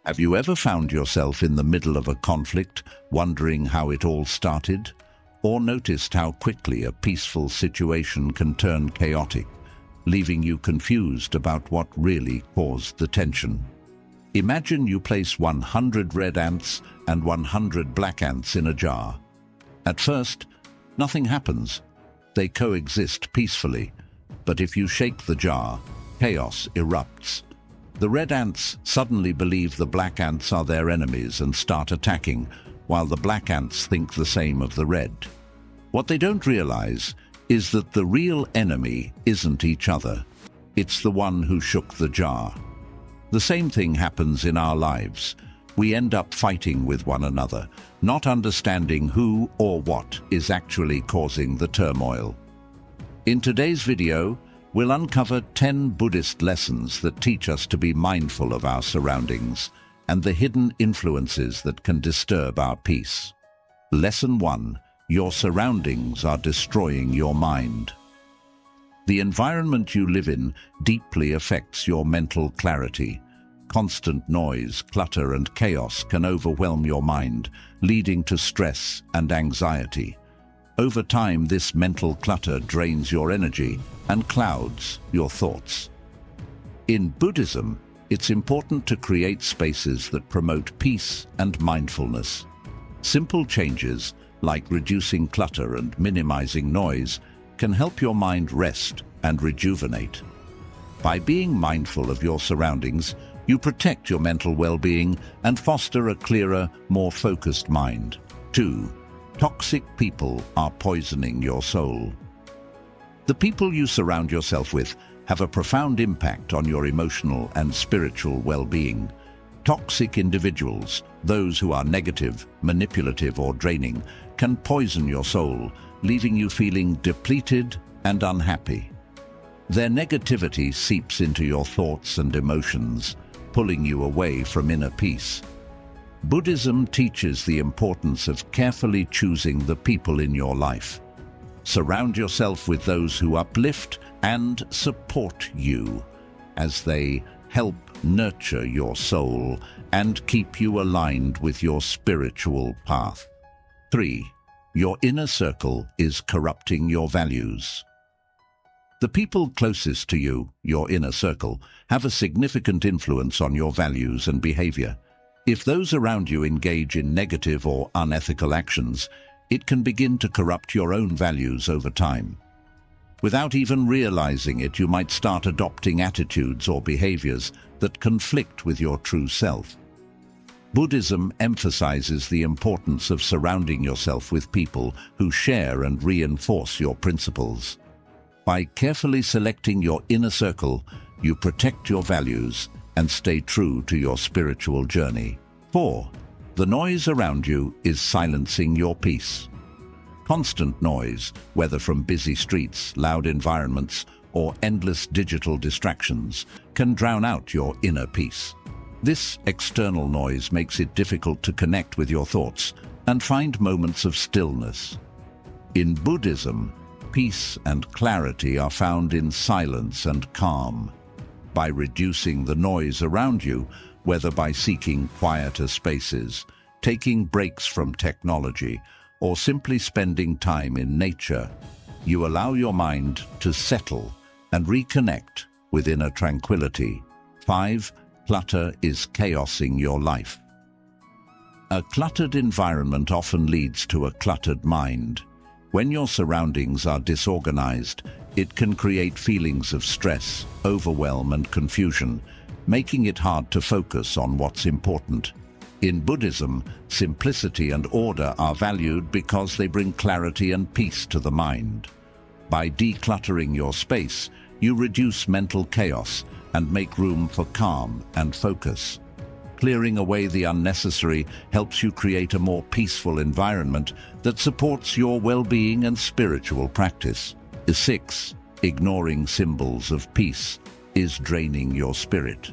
Have you ever found yourself in the middle of a conflict, wondering how it all started? Or noticed how quickly a peaceful situation can turn chaotic, leaving you confused about what really caused the tension? Imagine you place 100 red ants and 100 black ants in a jar. At first, nothing happens. They coexist peacefully. But if you shake the jar, chaos erupts. The red ants suddenly believe the black ants are their enemies and start attacking, while the black ants think the same of the red. What they don't realize is that the real enemy isn't each other. It's the one who shook the jar. The same thing happens in our lives. We end up fighting with one another, not understanding who or what is actually causing the turmoil. In today's video, we'll uncover 10 Buddhist lessons that teach us to be mindful of our surroundings and the hidden influences that can disturb our peace. Lesson 1. Your surroundings are destroying your mind. The environment you live in deeply affects your mental clarity. Constant noise, clutter, and chaos can overwhelm your mind, leading to stress and anxiety. Over time, this mental clutter drains your energy and clouds your thoughts. In Buddhism, it's important to create spaces that promote peace and mindfulness. Simple changes, like reducing clutter and minimizing noise, can help your mind rest and rejuvenate. By being mindful of your surroundings, you protect your mental well-being and foster a clearer, more focused mind. 2. Toxic people are poisoning your soul. The people you surround yourself with have a profound impact on your emotional and spiritual well-being. Toxic individuals, those who are negative, manipulative, or draining, can poison your soul, leaving you feeling depleted and unhappy. Their negativity seeps into your thoughts and emotions, pulling you away from inner peace. Buddhism teaches the importance of carefully choosing the people in your life. Surround yourself with those who uplift and support you, as they help nurture your soul and keep you aligned with your spiritual path. 3. Your inner circle is corrupting your values. The people closest to you, your inner circle, have a significant influence on your values and behavior. If those around you engage in negative or unethical actions, it can begin to corrupt your own values over time. Without even realizing it, you might start adopting attitudes or behaviors that conflict with your true self. Buddhism emphasizes the importance of surrounding yourself with people who share and reinforce your principles. By carefully selecting your inner circle, you protect your values and stay true to your spiritual journey. 4. The noise around you is silencing your peace. Constant noise, whether from busy streets, loud environments, or endless digital distractions, can drown out your inner peace. This external noise makes it difficult to connect with your thoughts and find moments of stillness. In Buddhism, peace and clarity are found in silence and calm. By reducing the noise around you, whether by seeking quieter spaces, taking breaks from technology, or simply spending time in nature, you allow your mind to settle and reconnect with inner tranquility. 5. Clutter is chaosing your life. A cluttered environment often leads to a cluttered mind. When your surroundings are disorganized, it can create feelings of stress, overwhelm, and confusion, making it hard to focus on what's important. In Buddhism, simplicity and order are valued because they bring clarity and peace to the mind. By decluttering your space, you reduce mental chaos and make room for calm and focus. Clearing away the unnecessary helps you create a more peaceful environment that supports your well-being and spiritual practice. 6. Ignoring symbols of peace is draining your spirit.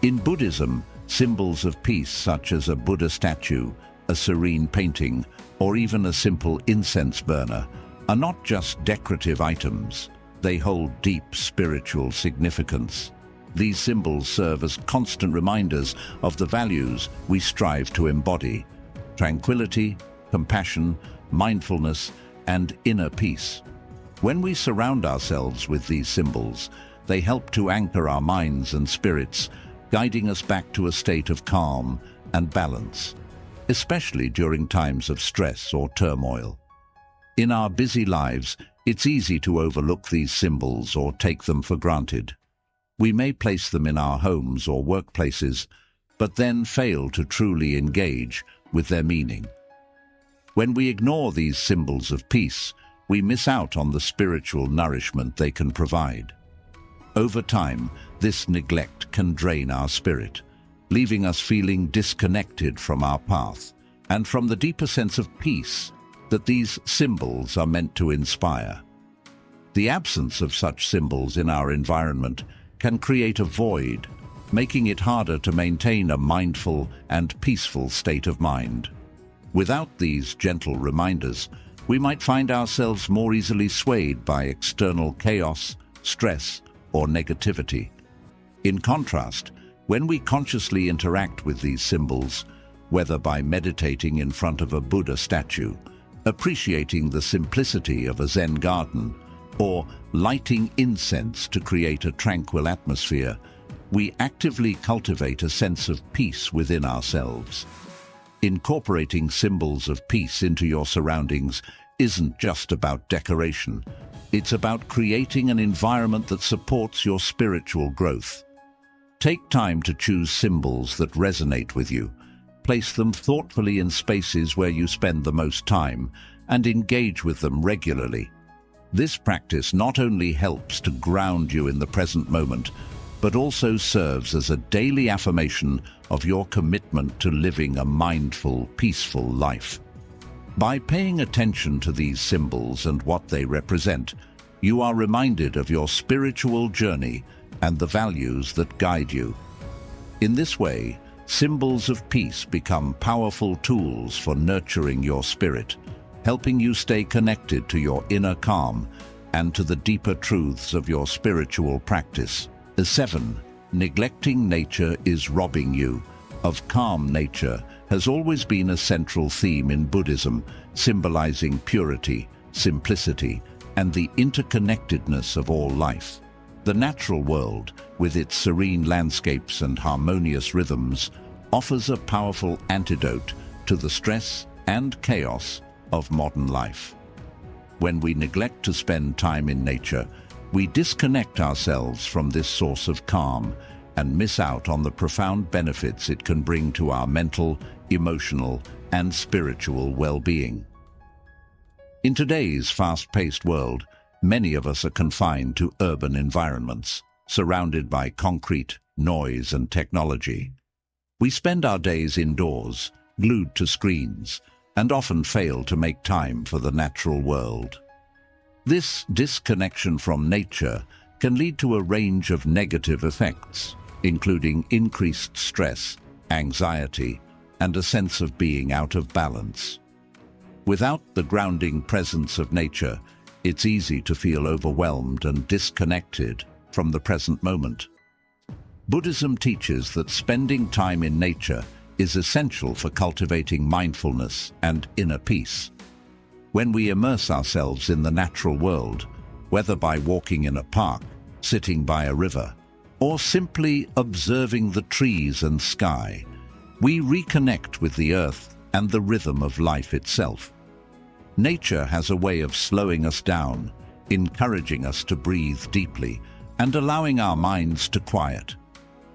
In Buddhism, symbols of peace such as a Buddha statue, a serene painting, or even a simple incense burner are not just decorative items. They hold deep spiritual significance. These symbols serve as constant reminders of the values we strive to embody: tranquility, compassion, mindfulness, and inner peace. When we surround ourselves with these symbols, they help to anchor our minds and spirits, guiding us back to a state of calm and balance, especially during times of stress or turmoil. In our busy lives, it's easy to overlook these symbols or take them for granted. We may place them in our homes or workplaces, but then fail to truly engage with their meaning. When we ignore these symbols of peace, we miss out on the spiritual nourishment they can provide. Over time, this neglect can drain our spirit, leaving us feeling disconnected from our path and from the deeper sense of peace that these symbols are meant to inspire. The absence of such symbols in our environment can create a void, making it harder to maintain a mindful and peaceful state of mind. Without these gentle reminders, we might find ourselves more easily swayed by external chaos, stress, or negativity. In contrast, when we consciously interact with these symbols, whether by meditating in front of a Buddha statue, appreciating the simplicity of a Zen garden, or lighting incense to create a tranquil atmosphere, we actively cultivate a sense of peace within ourselves. Incorporating symbols of peace into your surroundings isn't just about decoration. It's about creating an environment that supports your spiritual growth. Take time to choose symbols that resonate with you. Place them thoughtfully in spaces where you spend the most time, and engage with them regularly. This practice not only helps to ground you in the present moment, but also serves as a daily affirmation of your commitment to living a mindful, peaceful life. By paying attention to these symbols and what they represent, you are reminded of your spiritual journey and the values that guide you. In this way, symbols of peace become powerful tools for nurturing your spirit, helping you stay connected to your inner calm and to the deeper truths of your spiritual practice. 7. Neglecting nature is robbing you of calm. Nature has always been a central theme in Buddhism, symbolizing purity, simplicity, and the interconnectedness of all life. The natural world, with its serene landscapes and harmonious rhythms, offers a powerful antidote to the stress and chaos of modern life. When we neglect to spend time in nature, we disconnect ourselves from this source of calm and miss out on the profound benefits it can bring to our mental, emotional, and spiritual well-being. In today's fast-paced world, many of us are confined to urban environments, surrounded by concrete, noise, and technology. We spend our days indoors, glued to screens, and often fail to make time for the natural world. This disconnection from nature can lead to a range of negative effects, including increased stress, anxiety, and a sense of being out of balance. Without the grounding presence of nature, it's easy to feel overwhelmed and disconnected from the present moment. Buddhism teaches that spending time in nature is essential for cultivating mindfulness and inner peace. When we immerse ourselves in the natural world, whether by walking in a park, sitting by a river, or simply observing the trees and sky, we reconnect with the earth and the rhythm of life itself. Nature has a way of slowing us down, encouraging us to breathe deeply, and allowing our minds to quiet.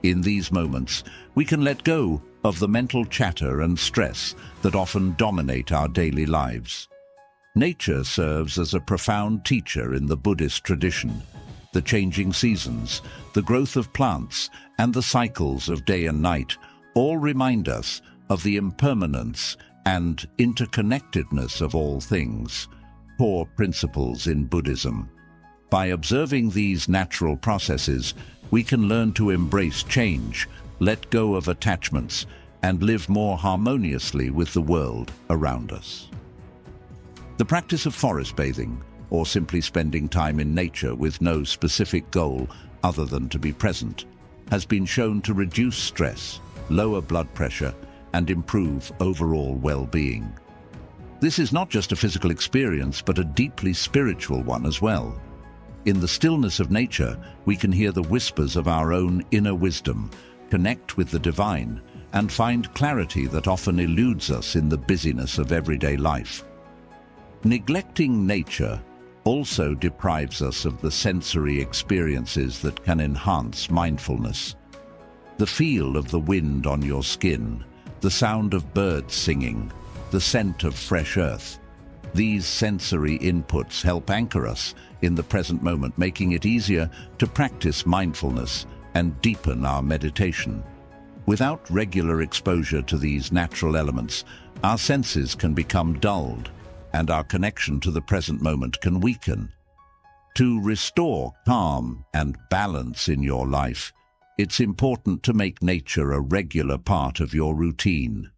In these moments, we can let go of the mental chatter and stress that often dominate our daily lives. Nature serves as a profound teacher in the Buddhist tradition. The changing seasons, the growth of plants, and the cycles of day and night all remind us of the impermanence and interconnectedness of all things, core principles in Buddhism. By observing these natural processes, we can learn to embrace change, let go of attachments, and live more harmoniously with the world around us. The practice of forest bathing, or simply spending time in nature with no specific goal other than to be present, has been shown to reduce stress, lower blood pressure, and improve overall well-being. This is not just a physical experience, but a deeply spiritual one as well. In the stillness of nature, we can hear the whispers of our own inner wisdom, connect with the divine, and find clarity that often eludes us in the busyness of everyday life. Neglecting nature also deprives us of the sensory experiences that can enhance mindfulness. The feel of the wind on your skin, the sound of birds singing, the scent of fresh earth. These sensory inputs help anchor us in the present moment, making it easier to practice mindfulness and deepen our meditation. Without regular exposure to these natural elements, our senses can become dulled, and our connection to the present moment can weaken. To restore calm and balance in your life, it's important to make nature a regular part of your routine.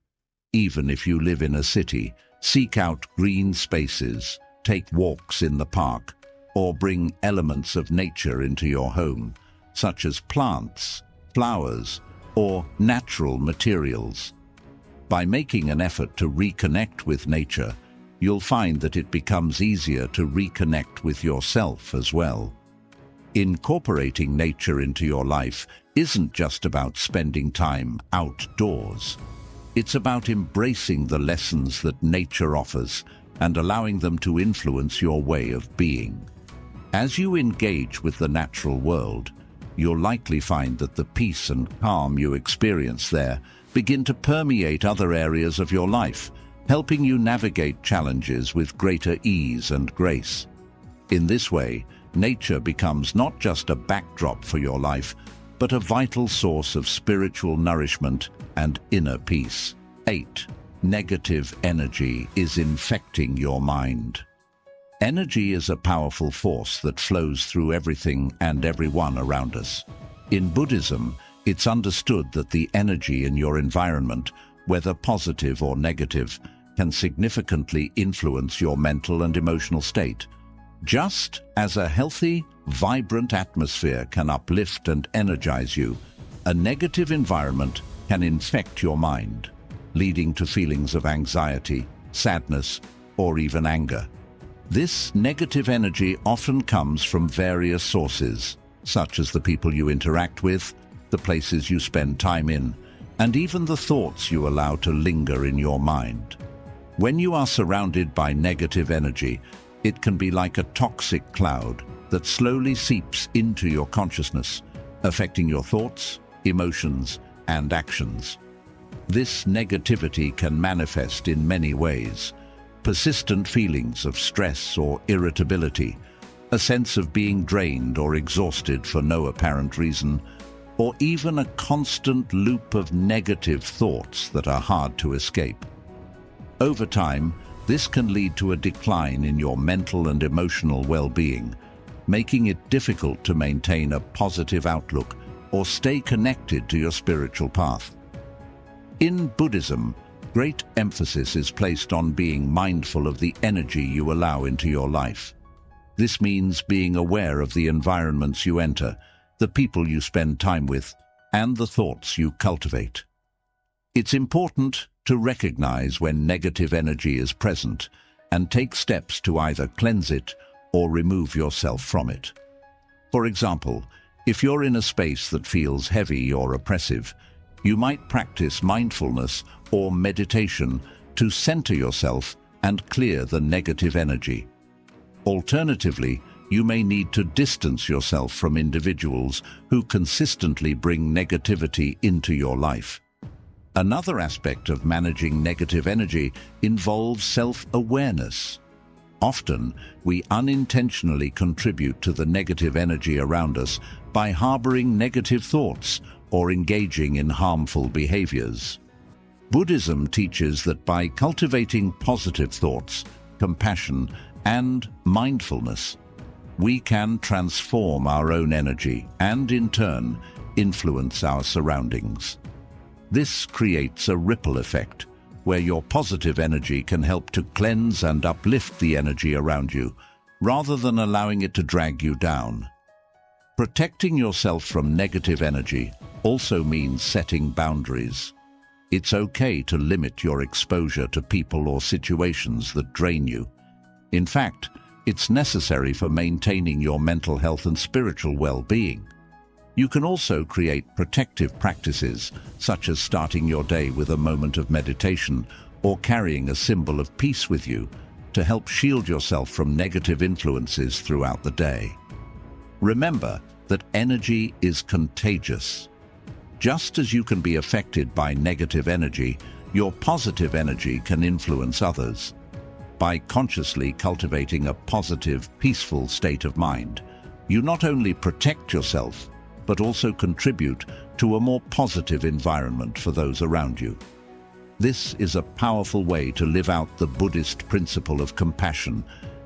Even if you live in a city, seek out green spaces, take walks in the park, or bring elements of nature into your home, such as plants, flowers, or natural materials. By making an effort to reconnect with nature, you'll find that it becomes easier to reconnect with yourself as well. Incorporating nature into your life isn't just about spending time outdoors. It's about embracing the lessons that nature offers and allowing them to influence your way of being. As you engage with the natural world, you'll likely find that the peace and calm you experience there begin to permeate other areas of your life, helping you navigate challenges with greater ease and grace. In this way, nature becomes not just a backdrop for your life, but a vital source of spiritual nourishment and inner peace. 8. Negative energy is infecting your mind. Energy is a powerful force that flows through everything and everyone around us. In Buddhism, it's understood that the energy in your environment, whether positive or negative, can significantly influence your mental and emotional state. Just as a healthy, vibrant atmosphere can uplift and energize you, a negative environment can infect your mind, leading to feelings of anxiety, sadness, or even anger. This negative energy often comes from various sources, such as the people you interact with, the places you spend time in, and even the thoughts you allow to linger in your mind. When you are surrounded by negative energy, it can be like a toxic cloud that slowly seeps into your consciousness, affecting your thoughts, emotions, and actions. This negativity can manifest in many ways: persistent feelings of stress or irritability, a sense of being drained or exhausted for no apparent reason, or even a constant loop of negative thoughts that are hard to escape. Over time, this can lead to a decline in your mental and emotional well-being, making it difficult to maintain a positive outlook or stay connected to your spiritual path. In Buddhism, great emphasis is placed on being mindful of the energy you allow into your life. This means being aware of the environments you enter, the people you spend time with, and the thoughts you cultivate. It's important to recognize when negative energy is present and take steps to either cleanse it or remove yourself from it. For example, if you're in a space that feels heavy or oppressive, you might practice mindfulness or meditation to center yourself and clear the negative energy. Alternatively, you may need to distance yourself from individuals who consistently bring negativity into your life. Another aspect of managing negative energy involves self-awareness. Often, we unintentionally contribute to the negative energy around us by harboring negative thoughts or engaging in harmful behaviors. Buddhism teaches that by cultivating positive thoughts, compassion, and mindfulness, we can transform our own energy and, in turn, influence our surroundings. This creates a ripple effect, where your positive energy can help to cleanse and uplift the energy around you, rather than allowing it to drag you down. Protecting yourself from negative energy also means setting boundaries. It's okay to limit your exposure to people or situations that drain you. In fact, it's necessary for maintaining your mental health and spiritual well-being. You can also create protective practices, such as starting your day with a moment of meditation or carrying a symbol of peace with you, to help shield yourself from negative influences throughout the day. Remember that energy is contagious. Just as you can be affected by negative energy, your positive energy can influence others. By consciously cultivating a positive, peaceful state of mind, you not only protect yourself, but also contribute to a more positive environment for those around you. This is a powerful way to live out the Buddhist principle of compassion,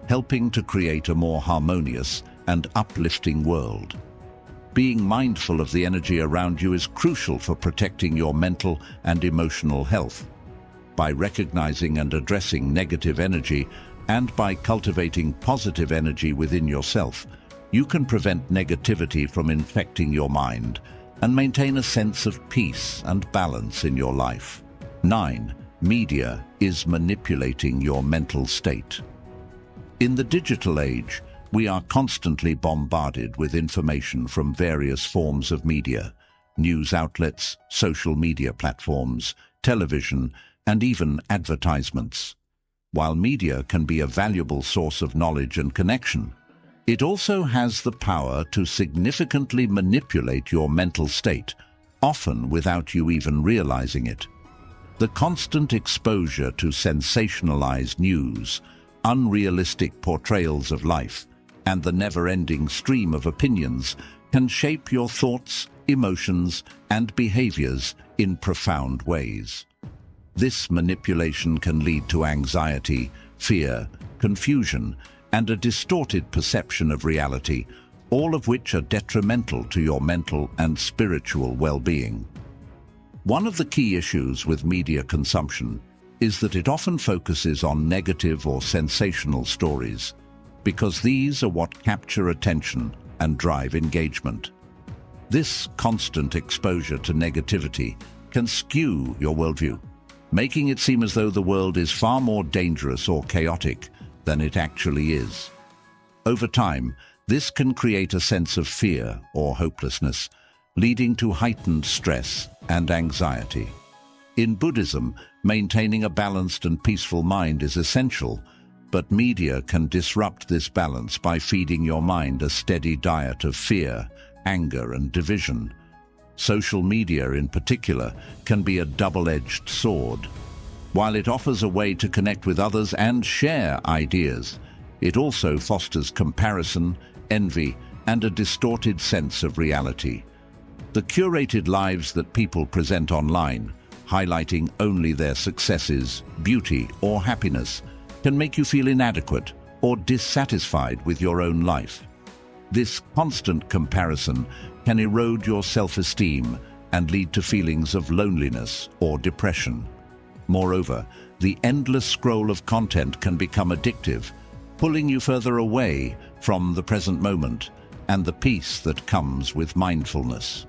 helping to create a more harmonious and uplifting world. Being mindful of the energy around you is crucial for protecting your mental and emotional health. By recognizing and addressing negative energy and by cultivating positive energy within yourself, you can prevent negativity from infecting your mind and maintain a sense of peace and balance in your life. 9. Media is manipulating your mental state. In the digital age, we are constantly bombarded with information from various forms of media, news outlets, social media platforms, television, and even advertisements. While media can be a valuable source of knowledge and connection, it also has the power to significantly manipulate your mental state, often without you even realizing it. The constant exposure to sensationalized news, unrealistic portrayals of life, and the never-ending stream of opinions can shape your thoughts, emotions, and behaviors in profound ways. This manipulation can lead to anxiety, fear, confusion, and a distorted perception of reality, all of which are detrimental to your mental and spiritual well-being. One of the key issues with media consumption is that it often focuses on negative or sensational stories, because these are what capture attention and drive engagement. This constant exposure to negativity can skew your worldview, making it seem as though the world is far more dangerous or chaotic than it actually is. Over time, this can create a sense of fear or hopelessness, leading to heightened stress and anxiety. In Buddhism, maintaining a balanced and peaceful mind is essential, but media can disrupt this balance by feeding your mind a steady diet of fear, anger, and division. Social media, in particular, can be a double-edged sword. While it offers a way to connect with others and share ideas, it also fosters comparison, envy, and a distorted sense of reality. The curated lives that people present online, highlighting only their successes, beauty, or happiness, can make you feel inadequate or dissatisfied with your own life. This constant comparison can erode your self-esteem and lead to feelings of loneliness or depression. Moreover, the endless scroll of content can become addictive, pulling you further away from the present moment and the peace that comes with mindfulness.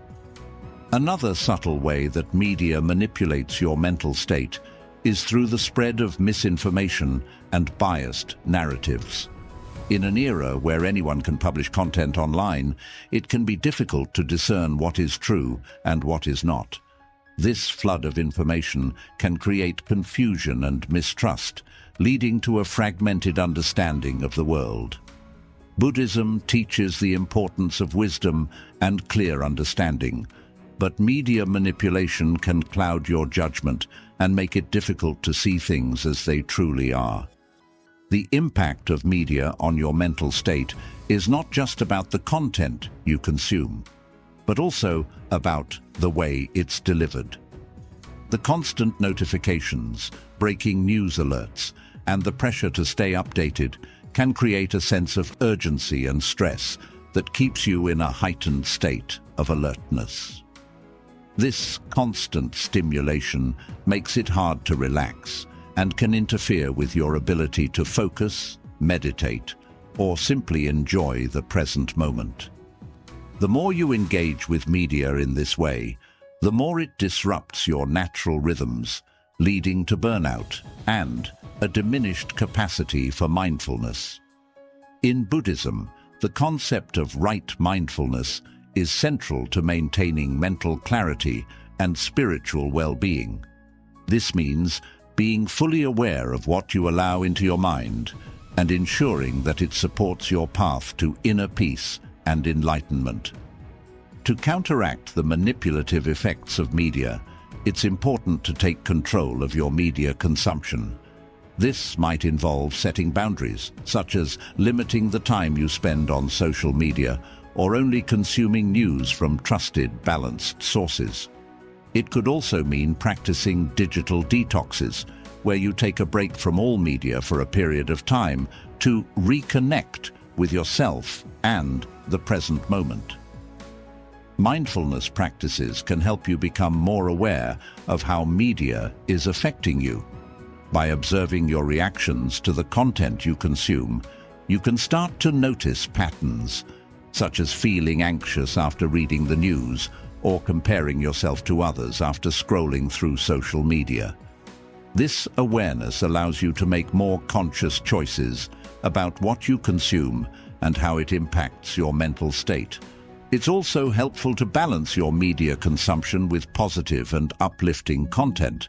Another subtle way that media manipulates your mental state is through the spread of misinformation and biased narratives. In an era where anyone can publish content online, it can be difficult to discern what is true and what is not. This flood of information can create confusion and mistrust, leading to a fragmented understanding of the world. Buddhism teaches the importance of wisdom and clear understanding, but media manipulation can cloud your judgment and make it difficult to see things as they truly are. The impact of media on your mental state is not just about the content you consume, but also about the way it's delivered. The constant notifications, breaking news alerts, and the pressure to stay updated can create a sense of urgency and stress that keeps you in a heightened state of alertness. This constant stimulation makes it hard to relax and can interfere with your ability to focus, meditate, or simply enjoy the present moment. The more you engage with media in this way, the more it disrupts your natural rhythms, leading to burnout and a diminished capacity for mindfulness. In Buddhism, the concept of right mindfulness is central to maintaining mental clarity and spiritual well-being. This means being fully aware of what you allow into your mind and ensuring that it supports your path to inner peace and enlightenment. To counteract the manipulative effects of media, it's important to take control of your media consumption. This might involve setting boundaries, such as limiting the time you spend on social media or only consuming news from trusted, balanced sources. It could also mean practicing digital detoxes, where you take a break from all media for a period of time to reconnect with yourself and the present moment. Mindfulness practices can help you become more aware of how media is affecting you. By observing your reactions to the content you consume, you can start to notice patterns, such as feeling anxious after reading the news or comparing yourself to others after scrolling through social media. This awareness allows you to make more conscious choices about what you consume and how it impacts your mental state. It's also helpful to balance your media consumption with positive and uplifting content.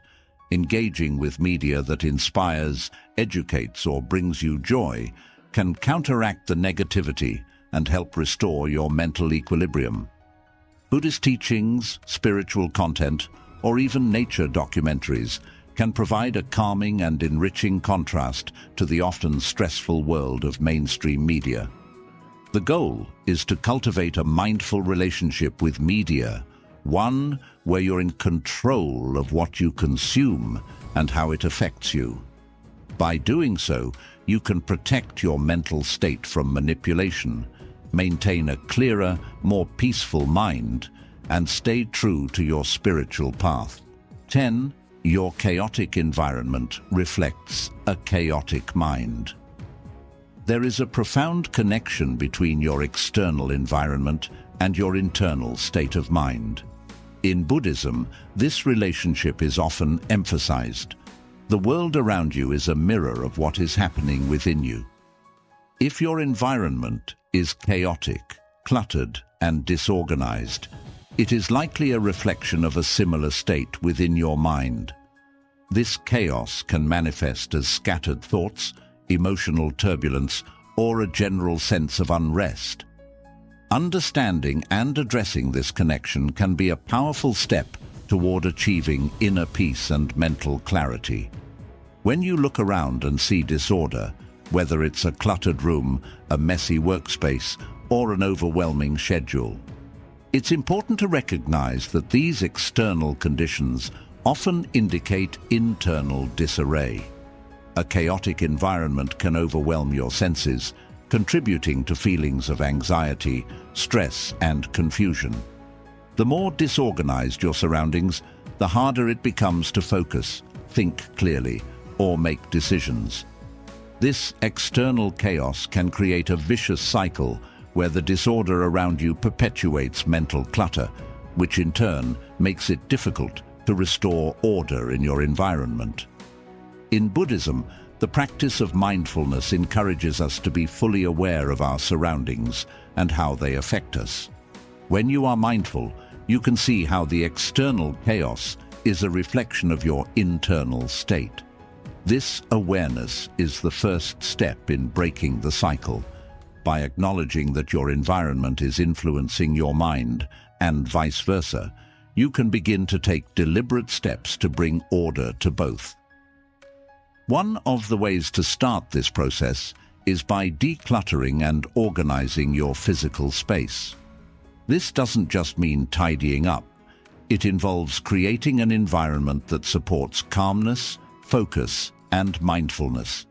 Engaging with media that inspires, educates, or brings you joy can counteract the negativity and help restore your mental equilibrium. Buddhist teachings, spiritual content, or even nature documentaries can provide a calming and enriching contrast to the often stressful world of mainstream media. The goal is to cultivate a mindful relationship with media, one where you're in control of what you consume and how it affects you. By doing so, you can protect your mental state from manipulation, maintain a clearer, more peaceful mind, and stay true to your spiritual path. 10. Your chaotic environment reflects a chaotic mind. There is a profound connection between your external environment and your internal state of mind. In Buddhism, this relationship is often emphasized. The world around you is a mirror of what is happening within you. If your environment is chaotic, cluttered, and disorganized, it is likely a reflection of a similar state within your mind. This chaos can manifest as scattered thoughts, emotional turbulence, or a general sense of unrest. Understanding and addressing this connection can be a powerful step toward achieving inner peace and mental clarity. When you look around and see disorder, whether it's a cluttered room, a messy workspace, or an overwhelming schedule, it's important to recognize that these external conditions often indicate internal disarray. A chaotic environment can overwhelm your senses, contributing to feelings of anxiety, stress, and confusion. The more disorganized your surroundings, the harder it becomes to focus, think clearly, or make decisions. This external chaos can create a vicious cycle where the disorder around you perpetuates mental clutter, which in turn makes it difficult to restore order in your environment. In Buddhism, the practice of mindfulness encourages us to be fully aware of our surroundings and how they affect us. When you are mindful, you can see how the external chaos is a reflection of your internal state. This awareness is the first step in breaking the cycle. By acknowledging that your environment is influencing your mind and vice versa, you can begin to take deliberate steps to bring order to both. One of the ways to start this process is by decluttering and organizing your physical space. This doesn't just mean tidying up. It involves creating an environment that supports calmness, focus, and mindfulness.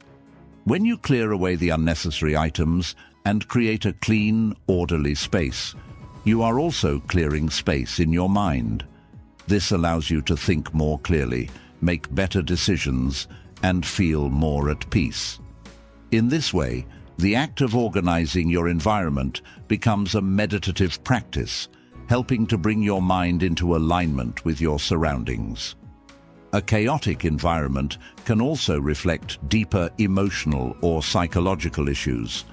When you clear away the unnecessary items and create a clean, orderly space, you are also clearing space in your mind. This allows you to think more clearly, make better decisions, and feel more at peace. In this way, The act of organizing your environment becomes a meditative practice, helping to bring your mind into alignment with your surroundings. A chaotic environment can also reflect deeper emotional or psychological issues.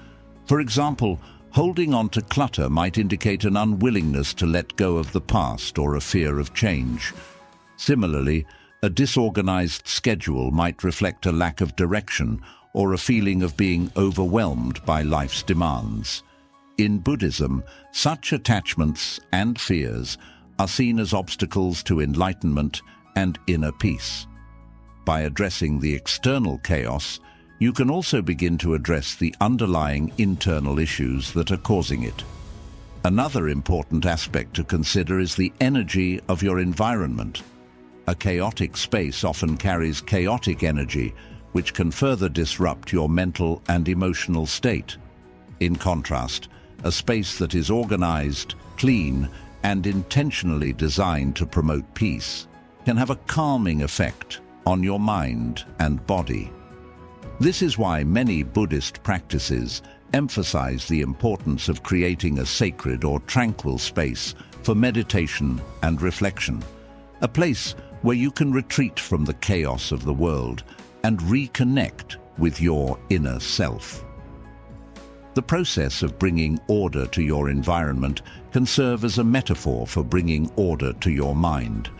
For example, holding on to clutter might indicate an unwillingness to let go of the past or a fear of change. Similarly, a disorganized schedule might reflect a lack of direction or a feeling of being overwhelmed by life's demands. In Buddhism, such attachments and fears are seen as obstacles to enlightenment and inner peace. By addressing the external chaos, you can also begin to address the underlying internal issues that are causing it. Another important aspect to consider is the energy of your environment. A chaotic space often carries chaotic energy, which can further disrupt your mental and emotional state. In contrast, a space that is organized, clean, and intentionally designed to promote peace can have a calming effect on your mind and body. This is why many Buddhist practices emphasize the importance of creating a sacred or tranquil space for meditation and reflection, a place where you can retreat from the chaos of the world and reconnect with your inner self. The process of bringing order to your environment can serve as a metaphor for bringing order to your mind.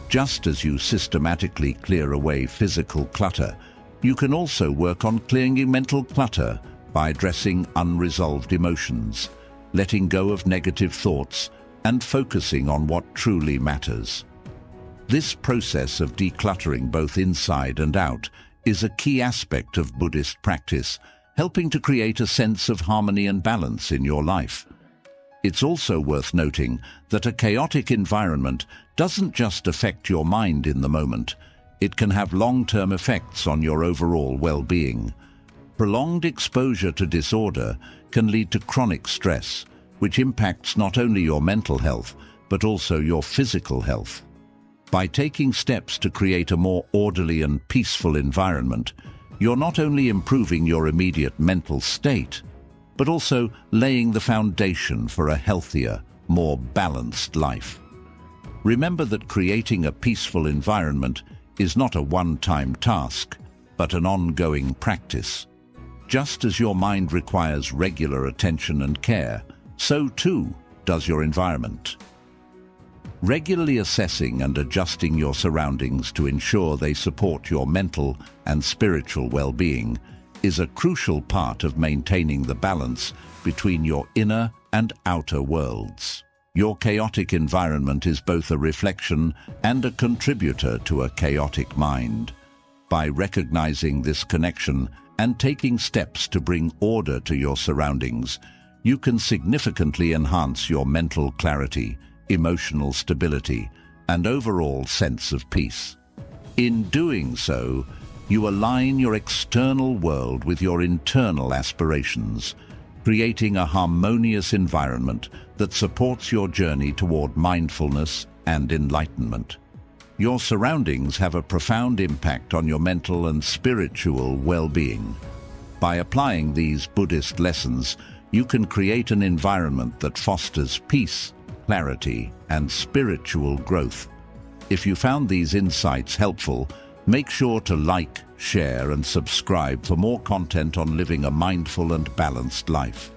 Just as you systematically clear away physical clutter, you can also work on clearing mental clutter by addressing unresolved emotions, letting go of negative thoughts, and focusing on what truly matters. This process of decluttering both inside and out is a key aspect of Buddhist practice, helping to create a sense of harmony and balance in your life. It's also worth noting that a chaotic environment doesn't just affect your mind in the moment. It can have long-term effects on your overall well-being. Prolonged exposure to disorder can lead to chronic stress, which impacts not only your mental health, but also your physical health. By taking steps to create a more orderly and peaceful environment, you're not only improving your immediate mental state, but also laying the foundation for a healthier, more balanced life. Remember that creating a peaceful environment is not a one-time task, but an ongoing practice. Just as your mind requires regular attention and care, so too does your environment. Regularly assessing and adjusting your surroundings to ensure they support your mental and spiritual well-being is a crucial part of maintaining the balance between your inner and outer worlds. Your chaotic environment is both a reflection and a contributor to a chaotic mind. By recognizing this connection and taking steps to bring order to your surroundings, you can significantly enhance your mental clarity, emotional stability, and overall sense of peace. In doing so, you align your external world with your internal aspirations, creating a harmonious environment that supports your journey toward mindfulness and enlightenment. Your surroundings have a profound impact on your mental and spiritual well-being. By applying these Buddhist lessons, you can create an environment that fosters peace, clarity, and spiritual growth. If you found these insights helpful, make sure to like, share, and subscribe for more content on living a mindful and balanced life.